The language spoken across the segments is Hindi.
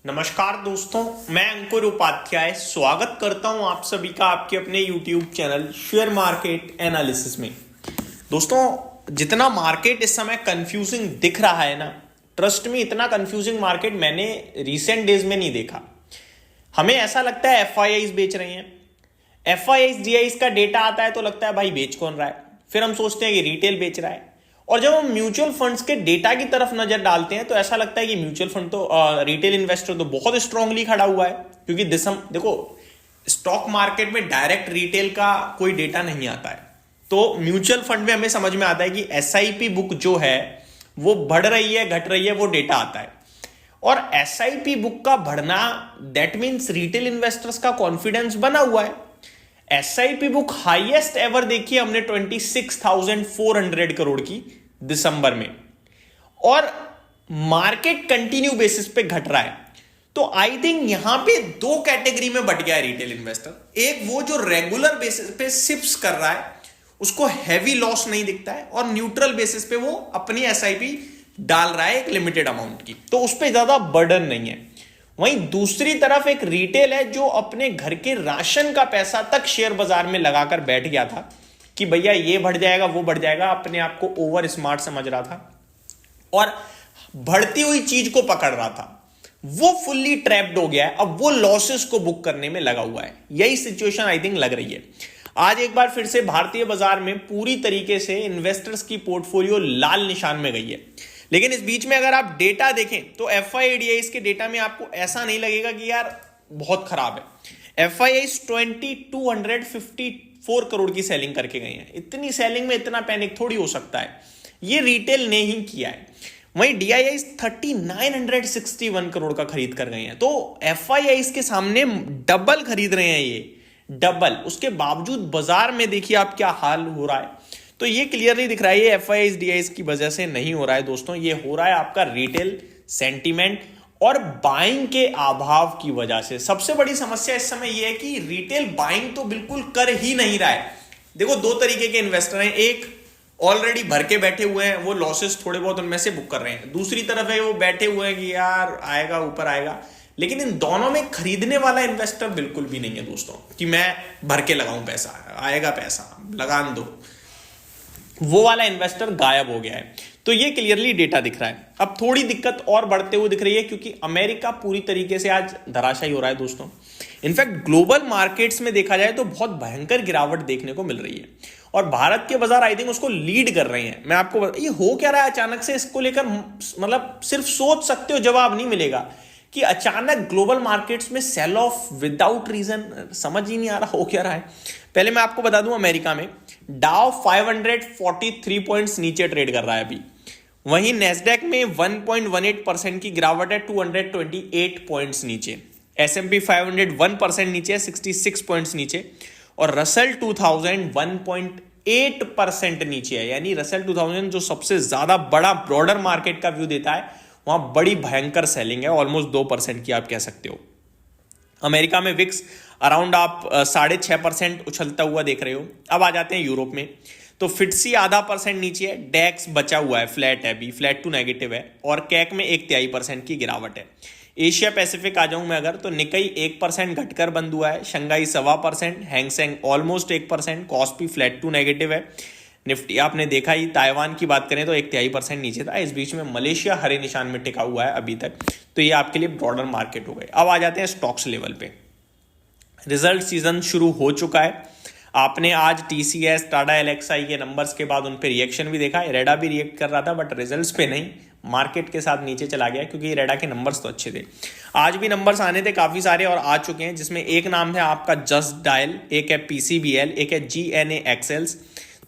नमस्कार दोस्तों, मैं अंकुर उपाध्याय स्वागत करता हूं आप सभी का आपके अपने YouTube channel share market analysis में। दोस्तों, जितना मार्केट इस समय कंफ्यूजिंग दिख रहा है ना, ट्रस्ट में इतना कंफ्यूजिंग मार्केट मैंने रीसेंट डेज में नहीं देखा। हमें ऐसा लगता है FIIs बेच रहे हैं, FIIs DIs का डेटा आता है तो लगता है भाई बेच कौन रहा है। फिर हम सोचते हैं कि रिटेल बेच रहा है, और जब हम म्यूचुअल फंड्स के डेटा की तरफ नजर डालते हैं तो ऐसा लगता है कि म्यूचुअल फंड तो रिटेल इन्वेस्टर तो बहुत स्ट्रांगली खड़ा हुआ है, क्योंकि देखो स्टॉक मार्केट में डायरेक्ट रिटेल का कोई डेटा नहीं आता है। तो म्यूचुअल फंड में हमें समझ में आता है कि SIP बुक जो है वो बढ़ रही है घट रही है, वो डेटा आता है। और SIP बुक का बढ़ना दैट मीन्स रिटेल इन्वेस्टर्स का कॉन्फिडेंस बना हुआ है। SIP बुक हाईएस्ट एवर देखी हमने 26,400 करोड़ की दिसंबर में, और मार्केट कंटिन्यू बेसिस पे घट रहा है। तो आई थिंक यहां पे दो कैटेगरी में बट गया है रिटेल इन्वेस्टर। एक वो जो रेगुलर बेसिस पे सिप्स कर रहा है, उसको हैवी लॉस नहीं दिखता है, और न्यूट्रल बेसिस पे वो अपनी SIP डाल रहा है एक लिमिटेड अमाउंट की, तो उस पर ज्यादा बर्डन नहीं है। वहीं दूसरी तरफ एक रिटेल है जो अपने घर के राशन का पैसा तक शेयर बाजार में लगाकर बैठ गया था कि भैया ये बढ़ जाएगा वो बढ़ जाएगा, अपने आप को ओवर स्मार्ट समझ रहा था और बढ़ती हुई चीज को पकड़ रहा था। वो फुल्ली ट्रैप्ड हो गया है, अब वो लॉसेस को बुक करने में लगा हुआ है। यही सिचुएशन आई थिंक लग रही है। आज एक बार फिर से भारतीय बाजार में पूरी तरीके से इन्वेस्टर्स की पोर्टफोलियो लाल निशान में गई है। लेकिन इस बीच में अगर आप डेटा देखें तो FIIs के डेटा में आपको ऐसा नहीं लगेगा कि यार बहुत खराब है। FIIs 2254 करोड़ की सेलिंग करके गए हैं। इतनी सेलिंग में इतना पैनिक थोड़ी हो सकता है, ये रिटेल ने ही किया है। वहीं DIIs 3961 करोड़ का खरीद कर गए हैं। तो FIIs के सामने डबल खरीद रहे हैं, ये डबल। उसके बावजूद बाजार में देखिए आप क्या हाल हो रहा है। तो ये क्लियरली दिख रहा है ये FIIs DIIs की वजह से नहीं हो रहा है दोस्तों, ये हो रहा है आपका रिटेल सेंटीमेंट और बाइंग के अभाव की वजह से। सबसे बड़ी समस्या इस समय ये है कि रिटेल बाइंग तो बिल्कुल कर ही नहीं रहा है। देखो, दो तरीके के इन्वेस्टर हैं, एक ऑलरेडी भर के बैठे हुए हैं, वो लॉसेस थोड़े बहुत उनमें से बुक कर रहे हैं। दूसरी तरफ है वो बैठे हुए हैं कि यार आएगा ऊपर आएगा, लेकिन इन दोनों में खरीदने वाला इन्वेस्टर बिल्कुल भी नहीं है दोस्तों कि मैं भर के लगाऊं पैसा, आएगा पैसा लगान दो। वो वाला इन्वेस्टर गायब हो गया है। तो ये क्लियरली डेटा दिख रहा है। अब थोड़ी दिक्कत और बढ़ते हुए दिख रही है, क्योंकि अमेरिका पूरी तरीके से आज धराशायी हो रहा है दोस्तों। इनफैक्ट ग्लोबल मार्केट्स में देखा जाए तो बहुत भयंकर गिरावट देखने को मिल रही है, और भारत के बाजार आई थिंक उसको लीड कर रहे हैं। मैं आपको ये हो क्या रहा है अचानक से, इसको लेकर मतलब सिर्फ सोच सकते हो, जवाब नहीं मिलेगा कि अचानक ग्लोबल मार्केट्स में सेल ऑफ विदाउट रीजन। समझ ही नहीं आ रहा हो क्या रहा है। पहले मैं आपको बता दूं, अमेरिका में डाउ 543 पॉइंट्स नीचे ट्रेड कर रहा है अभी। वहीं नेस्डैक में 1.18% की गिरावट है, 228 पॉइंट्स नीचे। S&P 500 1% नीचे है, 66 पॉइंट्स नीचे। और रसल 2000 1.8% नीचे है। यानी रसल 2000 जो सबसे ज्यादा बड़ा ब्रॉडर मार्केट का व्यू देता है, वहां बड़ी भयंकर सेलिंग है, ऑलमोस्ट 2% की आप कह सकते हो। अमेरिका में विक्स अराउंड आप 6.5% उछलता हुआ देख रहे हो। अब आ जाते हैं यूरोप में, तो फिट्सी आधा % नीचे है, डेक्स बचा हुआ है, फ्लैट है, अभी फ्लैट टू नेगेटिव है, और कैक में 1/3% की गिरावट है। एशिया पैसिफिक आ जाऊं मैं अगर, तो निकाई 1% घटकर बंद हुआ है, Shanghai 1.25%, Hang Seng almost 1%, KOSPI flat to negative है। निफ्टी आपने देखा ही, ताइवान की बात करें तो 1/3% नीचे था। इस बीच में मलेशिया हरे निशान में टिका हुआ है अभी तक। तो ये आपके लिए ब्रॉडर मार्केट हो गए। अब आ जाते हैं स्टॉक्स लेवल पे। रिजल्ट सीजन शुरू हो चुका है। आपने आज TCS, टाटा LXI के नंबर्स के बाद उन पे रिएक्शन भी देखा। रेडा भी रिएक्ट कर रहा था, बट रिजल्ट्स पे नहीं, मार्केट के साथ नीचे चला गया, क्योंकि रेडा के नंबर्स तो अच्छे थे। आज भी नंबर्स आने थे काफी सारे, और आ चुके हैं, जिसमें एक नाम है आपका जस्ट डायल, एक है PCBL, एक है GNA एक्सेल्स।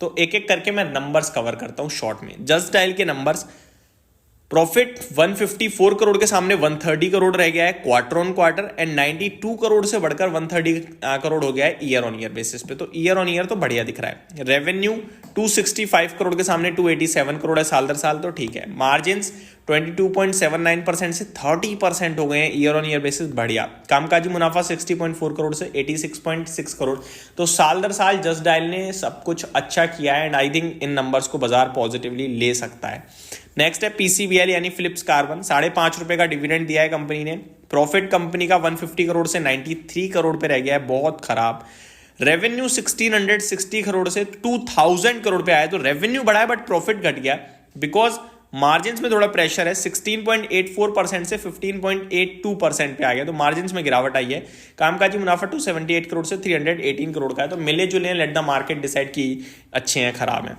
तो एक एक करके मैं नंबर्स कवर करता हूं शॉर्ट में। जस्ट डायल के नंबर्स, प्रॉफिट 154 करोड़ के सामने 130 करोड़ रह गया है quarter on quarter, and 92 crore से बढ़कर 130 करोड़ हो गया है ईयर ऑन ईयर बेसिस पे। तो ईयर ऑन ईयर तो बढ़िया दिख रहा है। रेवेन्यू 265 करोड़ के सामने 287 करोड़ है साल दर साल, तो ठीक है। मार्जिन्स 22.79% से 30% हो गए हैं ईयर ऑन ईयर बेसिस, बढ़िया। कामकाजी मुनाफा 60.4 करोड़ से 86.6 करोड़। तो साल दर साल जस्ट डायल ने सब कुछ अच्छा किया है, and I think in numbers को बाजार पॉजिटिवली ले सकता है। नेक्स्ट है पीसीबीएल यानी फिलिप्स कार्बन, ₹5.5 का डिविडेंड दिया है कंपनी ने। प्रॉफिट कंपनी का 150 करोड़ से 93 करोड़ पे रह गया है, बहुत खराब। रेवेन्यू 1660 करोड़ से 2000 करोड़ पे आया, तो रेवेन्यू बढ़ा है बट प्रॉफिट घट गया बिकॉज मार्जिन्स में थोड़ा प्रेशर है। 16.84% से 15.82% पे आ गया, तो मार्जिन्स में गिरावट आई है। कामकाजी मुनाफा 278 करोड़ से 318 करोड़ का है, तो मिले जुले लेट द मार्केट डिसाइड की अच्छे हैं खराब हैं।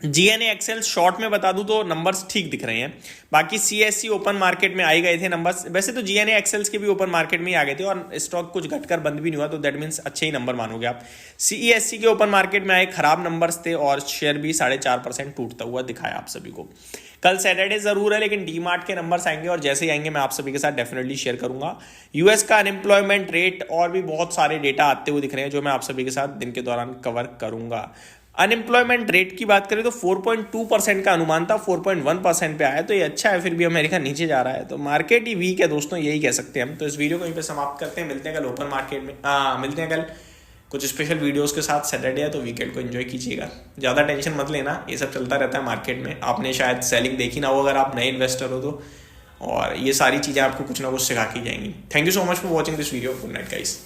जीएनए एक्सेल शॉर्ट में बता दूं तो नंबर्स ठीक दिख रहे हैं। बाकी सीएससी ओपन मार्केट में आई गए थे नंबर्स, वैसे तो जीएनए एक्सेल्स के भी ओपन मार्केट में ही आ गए थे और स्टॉक कुछ घटकर बंद भी नहीं हुआ, तो दैट मीन्स अच्छे ही नंबर मानोगे आप। सीईएससी के ओपन मार्केट में आए खराब नंबर्स थे और शेयर भी 4.5% टूटता हुआ दिखाया आप सभी को। कल सैटरडे जरूर है लेकिन डीमार्ट के नंबर्स आएंगे और जैसे ही आएंगे मैं आप सभी के साथ डेफिनेटली शेयर करूंगा। यूएस का अनएम्प्लॉयमेंट रेट और भी बहुत सारे डेटा आते हुए दिख रहे हैं जो मैं आप सभी के साथ दिन के दौरान कवर करूंगा। अनएम्प्लॉयमेंट रेट की बात करें तो 4.2% का अनुमान था, 4.1% पे आया, तो ये अच्छा है। फिर भी अमेरिका नीचे जा रहा है, तो मार्केट ही वीक है दोस्तों, यही कह सकते हैं हम। तो इस वीडियो को यहीं पे समाप्त करते हैं, मिलते हैं कल ओपन मार्केट में, मिलते हैं कल कुछ स्पेशल वीडियोस के साथ। सैटरडे है तो वीकेंड को एंजॉय कीजिएगा, ज़्यादा टेंशन मत लेना, ये सब चलता रहता है मार्केट में। आपने शायद सेलिंग देखी ना हो अगर आप नए इन्वेस्टर हो तो, और ये सारी चीज़ें आपको कुछ ना कुछ सिखा के जाएंगी। Thank you so much for watching this video. Good night guys.